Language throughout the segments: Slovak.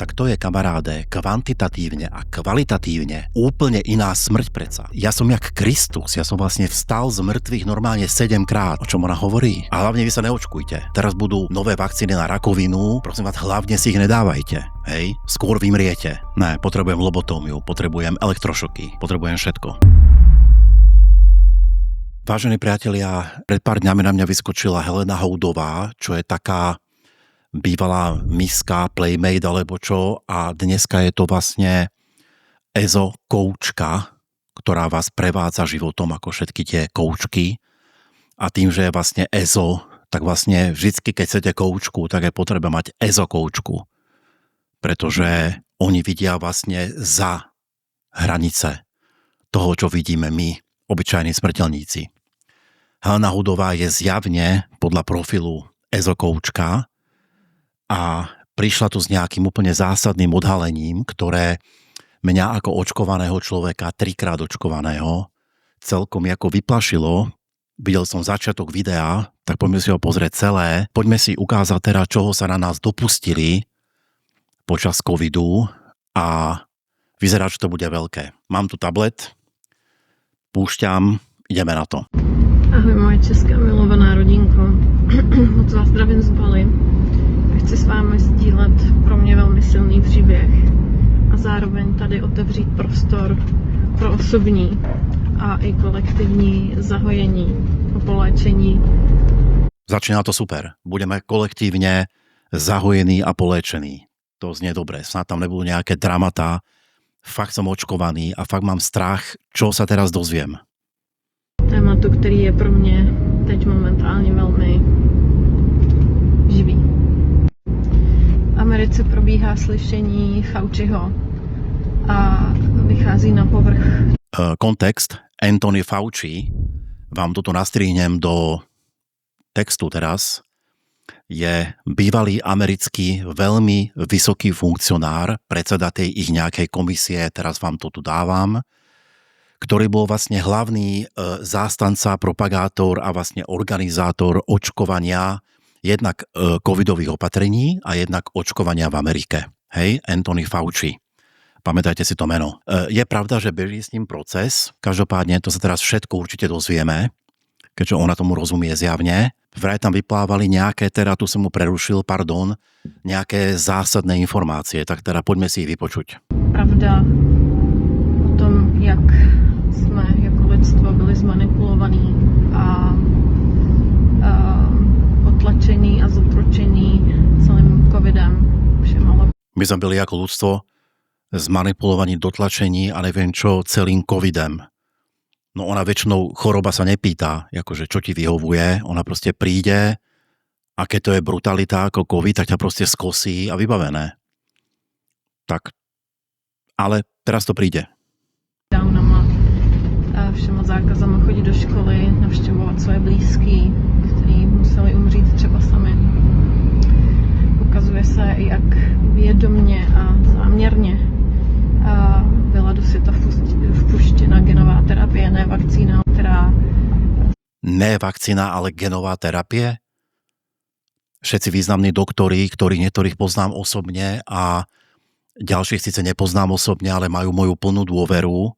tak to je, kamaráde, kvantitatívne a kvalitatívne úplne iná smrť predsa. Ja som jak Kristus, ja som vlastne vstal z mŕtvych normálne 7 krát, o čom ona hovorí. A hlavne vy sa neočkujte. Teraz budú nové vakcíny na rakovinu, prosím vás, hlavne si ich nedávajte. Hej, skôr vymriete. Ne, potrebujem lobotómiu, potrebujem elektrošoky, potrebujem všetko. Vážení priatelia, pred pár dňami na mňa vyskočila Helena Houdová, čo je taká bývalá miska, playmate alebo čo, a dneska je to vlastne EZO koučka, ktorá vás prevádza životom ako všetky tie koučky, a tým, že je vlastne EZO, tak vlastne vždycky, keď chcete koučku, tak je potreba mať EZO koučku, pretože oni vidia vlastne za hranice toho, čo vidíme my, obyčajní smrteľníci. Helena Houdová je zjavne podľa profilu EZO koučka a prišla tu s nejakým úplne zásadným odhalením, ktoré mňa ako očkovaného človeka, 3-krát očkovaného, celkom ako vyplašilo. Videl som začiatok videa, tak poďme si ho pozrieť celé. Poďme si ukázať teda, čoho sa na nás dopustili počas covidu, a vyzerá, že to bude veľké. Mám tu tablet, púšťam, ideme na to. Ahoj moje česká milovaná rodinko, moc vás zdravím z Bali. Chci s vámi sdílet pro mě velmi silný příběh a zároveň tady otevřít prostor pro osobní a i kolektivní zahojení a poléčení. Začíná to super. Budeme kolektívne zahojení a poléčení. To znie dobre. Snad tam nebudú nejaké dramatá. Fakt som očkovaný a fakt mám strach, čo sa teraz dozviem. Tématu, který je pro mě teď momentálně velmi živý. V Americe probíhá slyšení Fauciho a vychází na povrch. Kontext. Anthony Fauci, vám to tu nastrihnem do textu teraz, je bývalý americký veľmi vysoký funkcionár, predseda tej ich nejakej komisie, teraz vám to tu dávam, ktorý bol vlastne hlavný zástanca, propagátor a vlastne organizátor očkovania jednak covidových opatrení a jednak očkovania v Amerike. Hej, Anthony Fauci. Pamätajte si to meno. Je pravda, že beží s ním proces, každopádne to sa teraz všetko určite dozvieme, keďže ona tomu rozumie zjavne. Vraj tam vyplávali nejaké, teda tu som mu prerušil, nejaké zásadné informácie, tak teda poďme si ich vypočuť. Pravda o tom, jak jsme jako lidstvo byli zmanipulovaní a potlačení a zotročení celým covidem. My sme byli ako ľudstvo zmanipulovaní, dotlačení a neviem čo celým covidem. No ona väčšinou, choroba sa nepýta, akože čo ti vyhovuje, ona proste príde a keď to je brutalita ako covid, tak ťa proste skosí a vybavené. Tak, ale teraz to príde. Downama, všema zákazama chodit do školy, navštěvovat své blízký, kteří museli umřít třeba sami. Ukazuje se, jak vědomně a záměrně byla do světa vpuštěna genová terapie, ne vakcína, která... Ne vakcína, ale genová terapie? Všetci významní doktori, niektorých poznám osobne a ďalších síce nepoznám osobne, ale majú moju plnú dôveru,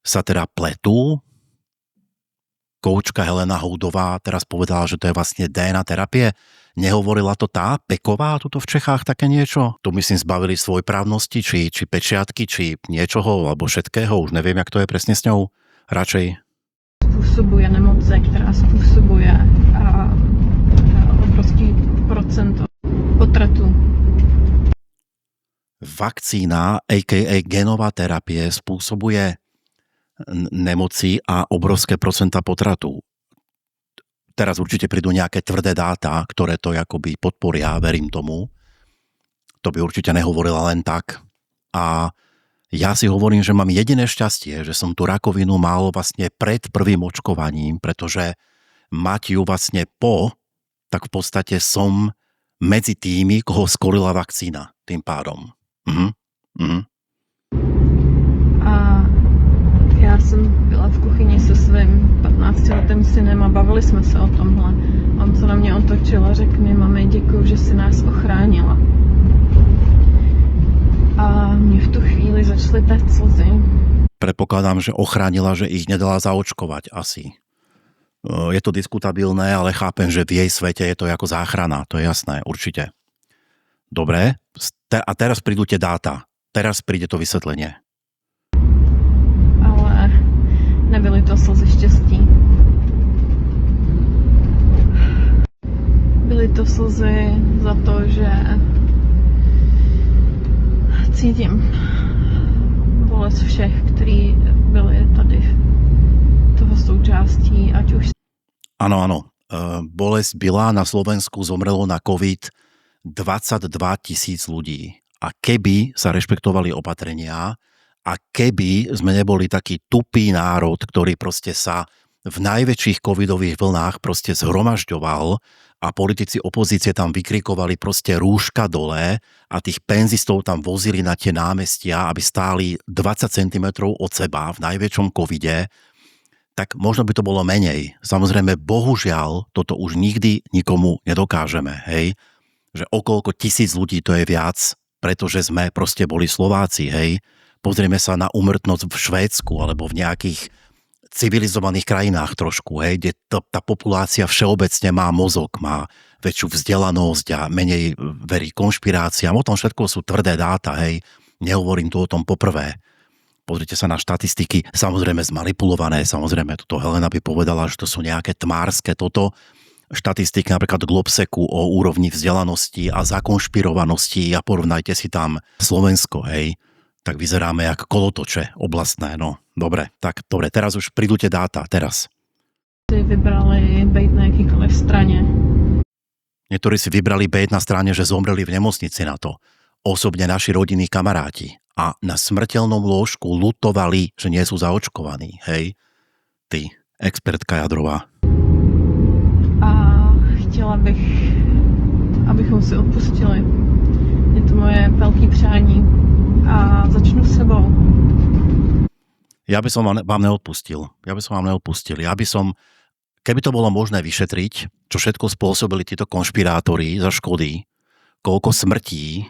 sa teda pletú. Koučka Helena Houdová teraz povedala, že to je vlastne DNA terapie. Nehovorila to tá Peková tuto v Čechách také niečo? Tu myslím zbavili svojprávnosti, či pečiatky, či niečoho, alebo všetkého. Už neviem, jak to je presne s ňou. Radšej. Způsobuje nemoce, která způsobuje obrovský procento potratu. Vakcína, a.k.a. genová terapie, spôsobuje nemoci a obrovské procenta potratu. Teraz určite prídu nejaké tvrdé dáta, ktoré to akoby podporia, verím tomu. To by určite nehovorila len tak. A ja si hovorím, že mám jediné šťastie, že som tú rakovinu mal vlastne pred prvým očkovaním, pretože mať ju vlastne po, tak v podstate som medzi tými, koho skorila vakcína tým pádom. A já jsem byla v kuchyni se svým 15letým synem a bavili jsme se o tomhle. On se na mě otočil a řekl mi: mami, děkuju, že si nás ochránila. začaly téct slzy. Predpokladám, že ochránila, že ich nedala zaočkovať asi. Je to diskutabilné, ale chápem, že v jej svete je to ako záchrana, to je jasné, určite. Dobre, a teraz prídu tie dáta. Teraz príde to vysvetlenie. Ale nebyly to slzy štěstí. Byly to slzy za to, že cítím bolest všech, kteří byli tady toho součástí, ať už... Áno. Bolesť byla, na Slovensku zomrelo na COVID 22 000 ľudí. A keby sa rešpektovali opatrenia a keby sme neboli taký tupý národ, ktorý proste sa v najväčších covidových vlnách proste zhromažďoval a politici opozície tam vykrikovali proste rúška dole a tých penzistov tam vozili na tie námestia, aby stáli 20 cm od seba v najväčšom covide, tak možno by to bolo menej. Samozrejme, bohužiaľ, toto už nikdy nikomu nedokážeme, hej? Že okolko 1000 ľudí to je viac, pretože sme proste boli Slováci, hej? Pozrieme sa na úmrtnosť v Švédsku alebo v nejakých civilizovaných krajinách trošku, hej? Kde tá populácia všeobecne má mozog, má väčšiu vzdelanosť a menej verí konšpiráciám. O tom všetko sú tvrdé dáta, hej? Nehovorím tu o tom poprvé. Pozrite sa na štatistiky, samozrejme zmanipulované, samozrejme, toto Helena by povedala, že to sú nejaké tmárske toto. Štatistiky napríklad Globseku o úrovni vzdelanosti a zakonšpirovanosti a porovnajte si tam Slovensko, hej, tak vyzeráme jak kolotoče oblastné, no. Dobre, teraz už prídu tie dáta, teraz. Vybrali bejt na jakýkoliv straně. Niektorí si vybrali bejt na strane, že zomreli v nemocnici na to. Osobne naši rodinní kamaráti. A na smrteľnom lôžku lutovali, že nie sú zaočkovaní. Hej, ty, expertka jadrová. A chtěla bych, abychom si odpustili. Je to moje velké přání. A začnu s sebou. Ja by som vám neodpustil. Keby to bolo možné vyšetriť, čo všetko spôsobili títo konšpirátori za škody, koľko smrtí.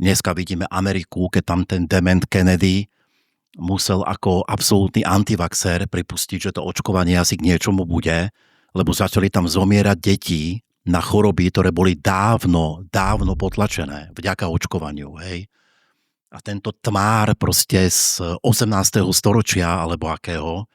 Dneska vidíme Ameriku, keď tam ten dement Kennedy musel ako absolútny antivaxer pripustiť, že to očkovanie asi k niečomu bude, lebo začali tam zomierať deti na choroby, ktoré boli dávno potlačené vďaka očkovaniu, hej. A tento tmár proste z 18. storočia, alebo akého,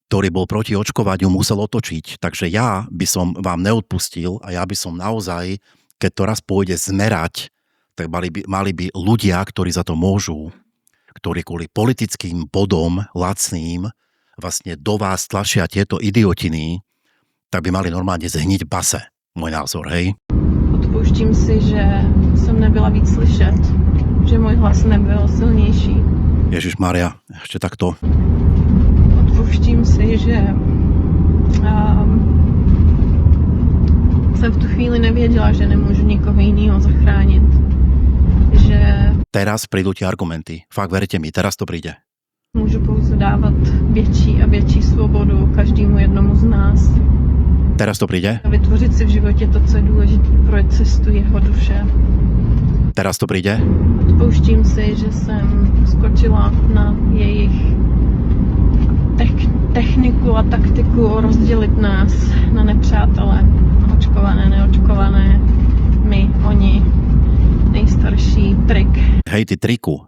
ktorý bol proti očkovaniu, musel otočiť. Takže ja by som vám neodpustil a ja by som naozaj, keď to raz pôjde zmerať, tak mali by ľudia, ktorí za to môžu, ktorí kvôli politickým bodom lacným vlastne do vás tlačia tieto idiotiny, tak by mali normálne zhniť base. Môj názor, hej? Odpouštím si, že jsem nebyla víc slyšet, že můj hlas nebyl silnější. Ježišmaria, ešte takto. Odpouštím si, že jsem v tu chvíli nevěděla, že nemůžu nikoho jiného zachránit. Že teraz prídu tie argumenty. Fakt, verte mi, teraz to príde. Můžu pouze dávat větší a větší svobodu každému jednomu z nás. Teraz to príde. A vytvořit si v životě to, co je důležité pro cestu jeho duše. Teraz to príde. Odpouštím si, že jsem skočila na jejich techniku a taktiku rozdělit nás na nepřátele. Očkované, neočkované, my, oni. Nejstarší trik. Hej, ty triku.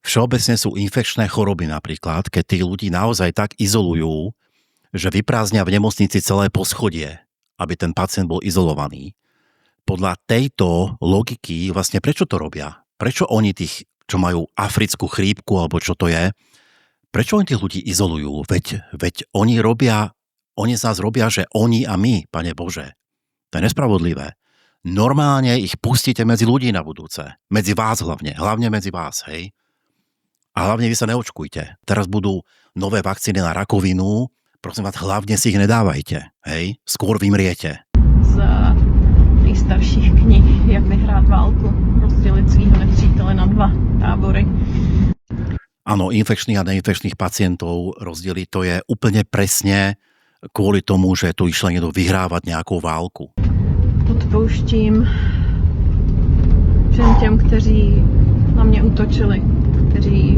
Všeobecne sú infekčné choroby napríklad, keď tí ľudí naozaj tak izolujú, že vyprázdnia v nemocnici celé poschodie, aby ten pacient bol izolovaný. Podľa tejto logiky vlastne prečo to robia? Prečo oni tých, čo majú africkú chrípku alebo čo to je, prečo oni tých ľudí izolujú? Veď oni z nás robia, že oni a my, Pane Bože. To je nespravodlivé. Normálne ich pustíte medzi ľudí na budúce. Medzi vás hlavne medzi vás, hej. A hlavne vy sa neočkujte. Teraz budú nové vakcíny na rakovinu, prosím vás, hlavne si ich nedávajte, hej. Skôr vymriete. Z nejstarších knih, jak vyhrát válku, rozdělit svýho nepřítele na 2 tábory. Áno, infekčných a neinfekčných pacientov rozdeliť, to je úplne presne kvôli tomu, že tu išlo niekto vyhrávať nejakú válku. Odpouštím všem těm, kteří na mě útočili. kteří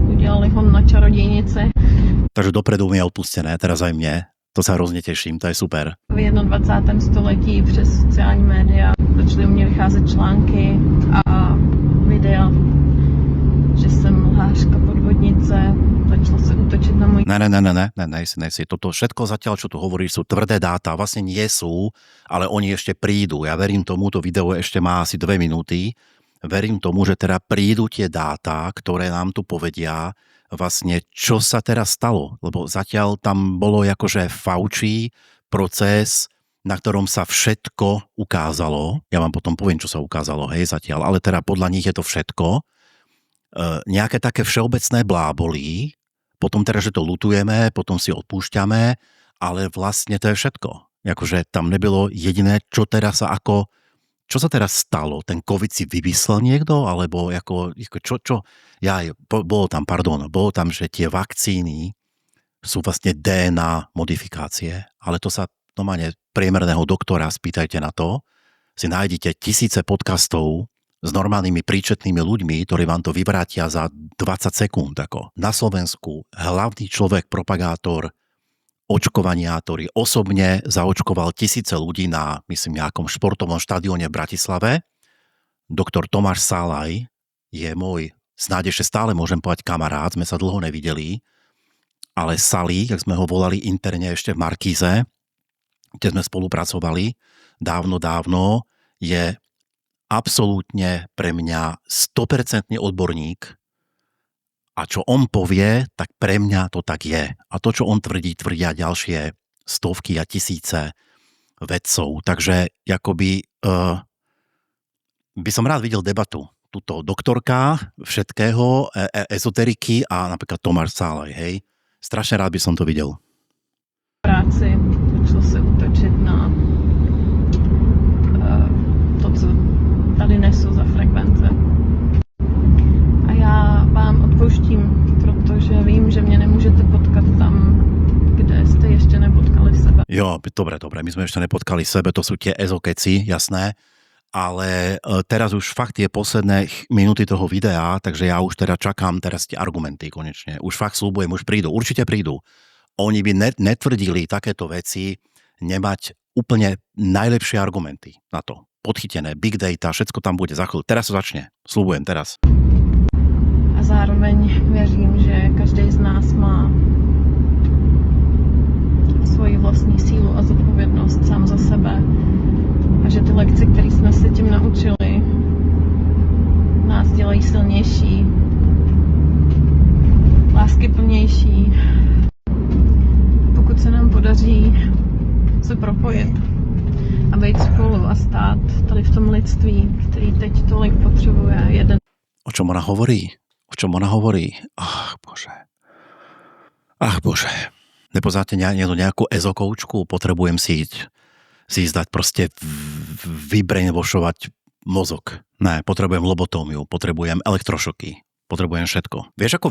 udělali hon na čarodějnice. Takže dopredu mi je odpustené, teraz aj mne. To sa hrozne teším, to je super. V 21. století přes sociální média začaly u mě vycházet články a videa, že jsem lhářka, podvodnice, začalo se útočit na můj... Ne. Toto všetko zatiaľ, čo tu hovoríš, sú tvrdé dáta. Vlastne nie sú, ale oni ešte prídu. Ja verím tomu, to video ešte má asi 2 minúty. Verím tomu, že teda prídu tie dáta, ktoré nám tu povedia vlastne, čo sa teraz stalo. Lebo zatiaľ tam bolo akože Fauci proces, na ktorom sa všetko ukázalo. Ja vám potom poviem, čo sa ukázalo, hej, zatiaľ. Ale teda podľa nich je to všetko. Nejaké také všeobecné blábolí, potom teda, že to lutujeme, potom si odpúšťame, ale vlastne to je všetko. Akože tam nebylo jediné, čo sa teraz stalo? Ten COVID si vymyslel niekto? Alebo bolo tam, že tie vakcíny sú vlastne DNA modifikácie, ale to sa normálne priemerného doktora, spýtajte na to, si nájdete tisíce podcastov s normálnymi príčetnými ľuďmi, ktorí vám to vyvrátia za 20 sekúnd. Ako na Slovensku hlavný človek, propagátor očkovania, ktorý osobne zaočkoval tisíce ľudí na, myslím, nejakom športovom štadióne v Bratislave. Doktor Tomáš Salaj je môj, snáď ešte stále môžem povedať kamarát, sme sa dlho nevideli, ale Sali, jak sme ho volali interne ešte v Markíze, kde sme spolupracovali dávno, je absolútne pre mňa 100% odborník a čo on povie, tak pre mňa to tak je. A to, čo on tvrdí, tvrdia ďalšie stovky a tisíce vedcov. Takže akoby by som rád videl debatu. Tuto doktorka všetkého, ezoteriky a napríklad Tomáš Salaj, hej. Strašne rád by som to videl. Práci začalo se útočit na to, co tady nesu za frekvence. A já vám odpouštím, protože vím, že mě nemůžete potkat tam, kde jste ještě nepotkali sebe. Jo, dobre, my sme ešte nepotkali sebe, to sú tie ezokeci, jasné, ale teraz už fakt je posledné minúty toho videa, takže ja už teda čakám teraz tie argumenty konečne. Už fakt sľubujem, už prídu, určite prídu. Oni by netvrdili takéto veci, nemať úplne najlepšie argumenty na to. Podchytené, big data, všetko tam bude za chvíľu. Teraz to začne. Sľubujem, teraz. A zároveň věřím, že každý z nás má svoji vlastní sílu a zodpovědnost sám za sebe. A že ty lekce, které jsme se tím naučili, nás dělají silnější, láskyplnější. Pokud se nám podaří se propojit a být spolu a stát tady v tom lidství, který teď tolik potřebuje jeden. O čom ona hovorí? Ach Bože. Nepoznáte nejakú ezokoučku? Potrebujem si ísť dať proste vybrainwashovať mozog. Ne, potrebujem lobotómiu, potrebujem elektrošoky, potrebujem všetko. Vieš, ako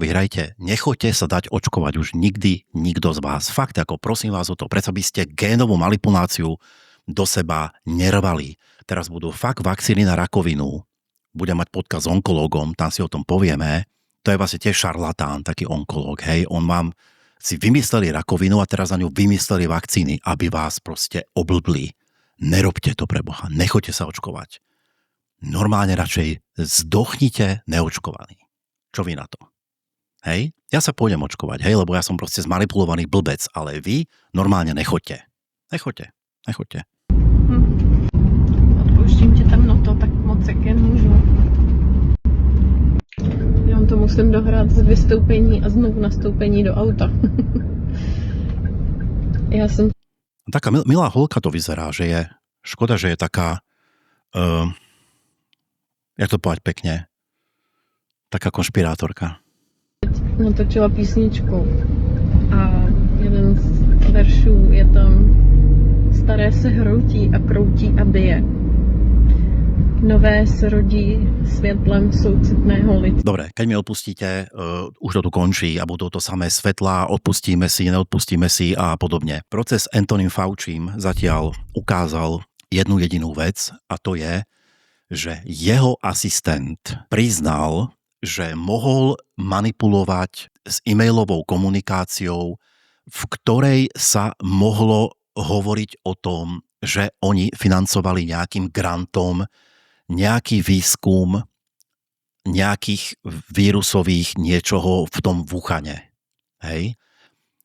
vyhrajte? Nechoďte sa dať očkovať už nikdy nikto z vás. Fakt, ako prosím vás o to, preto by ste génovú manipuláciu do seba nervali. Teraz budú fakt vakcíny na rakovinu. Budem mať podcast s onkológom, tam si o tom povieme. To je vlastne tiež šarlatán, taký onkológ, hej. On vám si vymysleli rakovinu a teraz za ňu vymysleli vakcíny, aby vás proste oblbli. Nerobte to pre Boha, nechoďte sa očkovať. Normálne radšej zdochnite neočkovaní. Čo vy na to? Hej? Ja sa pôjdem očkovať, hej, lebo ja som proste zmanipulovaný blbec, ale vy normálne nechoďte. Nechoďte. Odpouštím tě temnoto, tak moc jak jen můžu. Já to musím dohrát z vystoupení a znovu nastoupení do auta. Já jsem... Taká milá holka to vyzerá, že je škoda, že je taká jak to povedať pekne, taká konšpirátorka. Natočila písničku a jeden z veršů je tam: staré se hroutí a kroutí a bije. Nové se rodí světlem soucitného lidstva. Dobre, keď mi odpustíte, už to tu končí a budú to samé svetlá, odpustíme si, neodpustíme si a podobne. Proces Antonym Faucim zatiaľ ukázal jednu jedinú vec a to je, že jeho asistent priznal, že mohol manipulovať s e-mailovou komunikáciou, v ktorej sa mohlo hovoriť o tom, že oni financovali nejakým grantom nejaký výskum nejakých vírusových niečoho v tom Wuhane. Hej?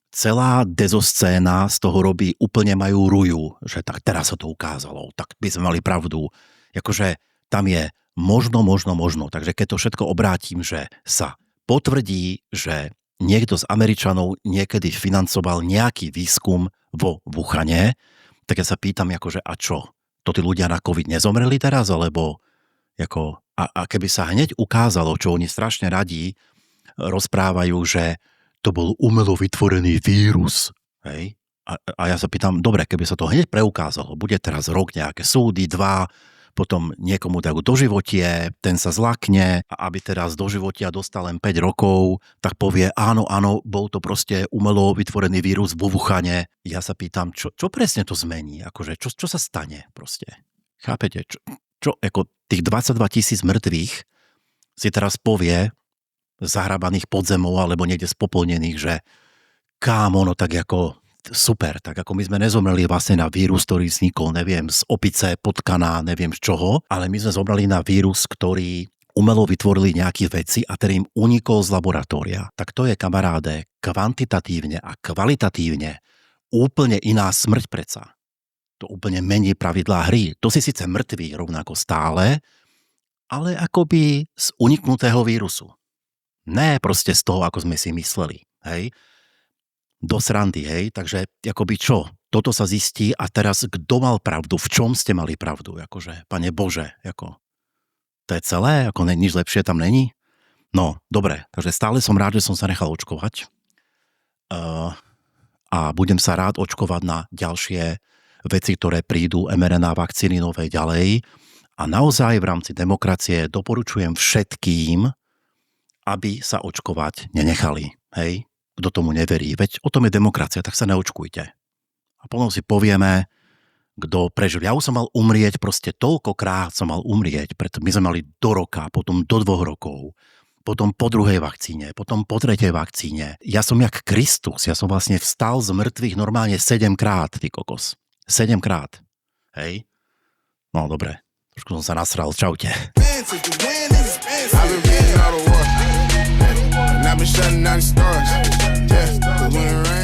Celá dezoscéna z toho robí, úplne majú ruju, že tak teraz sa to ukázalo, tak by sme mali pravdu. Akože tam je možno. Takže keď to všetko obrátim, že sa potvrdí, že niekto z Američanov niekedy financoval nejaký výskum vo Wuhane, tak ja sa pýtam, akože a čo? To tí ľudia na COVID nezomreli teraz? Alebo ako, a keby sa hneď ukázalo, čo oni strašne radí rozprávajú, že to bol umelo vytvorený vírus. Hej? A ja sa pýtam, dobre, keby sa to hneď preukázalo, bude teraz rok nejaké súdy, 2, potom niekomu dajú doživotie, ten sa zlakne a aby teraz doživotia dostal len 5 rokov, tak povie, áno, bol to proste umelo vytvorený vírus vo Wuhane. Ja sa pýtam, čo presne to zmení? Akože, čo sa stane proste? Chápete? Čo ako tých 22 000 mŕtvych si teraz povie zahrabaných pod zemou alebo niekde spopolnených, že kámo, no tak ako super, tak ako my sme nezomreli vlastne na vírus, ktorý vznikol, neviem, z opice, potkana, neviem z čoho, ale my sme zomreli na vírus, ktorý umelo vytvorili nejaké veci a ktorý im unikol z laboratória. Tak to je, kamaráde, kvantitatívne a kvalitatívne úplne iná smrť predsa. To úplne mení pravidlá hry. To si síce mŕtvý rovnako stále, ale akoby z uniknutého vírusu. Ne proste z toho, ako sme si mysleli. Hej? Do srandy, hej? Takže akoby čo? Toto sa zistí a teraz kto mal pravdu? V čom ste mali pravdu? Akože, Pane Bože, ako to je celé? Ako nič lepšie tam není? No, dobre. Takže stále som rád, že som sa nechal očkovať. A budem sa rád očkovať na ďalšie veci, ktoré prídu, mRNA vakcíny nové ďalej. A naozaj v rámci demokracie doporučujem všetkým, aby sa očkovať nenechali. Hej? Kto tomu neverí. Veď o tom je demokracia, tak sa neočkujte. A potom si povieme, kto prežil. Ja už som mal umrieť, proste toľkokrát som mal umrieť, preto my sme mali do roka, potom do 2 rokov, potom po 2. vakcíne, potom po 3. vakcíne. Ja som jak Kristus, ja som vlastne vstal z mŕtvych normálne 7-krát, ty kokos. 7-krát. Hej? No, dobre. Trošku som sa nasral. Čaute. I've been shutting down the stars. Yeah, 'cause when it rains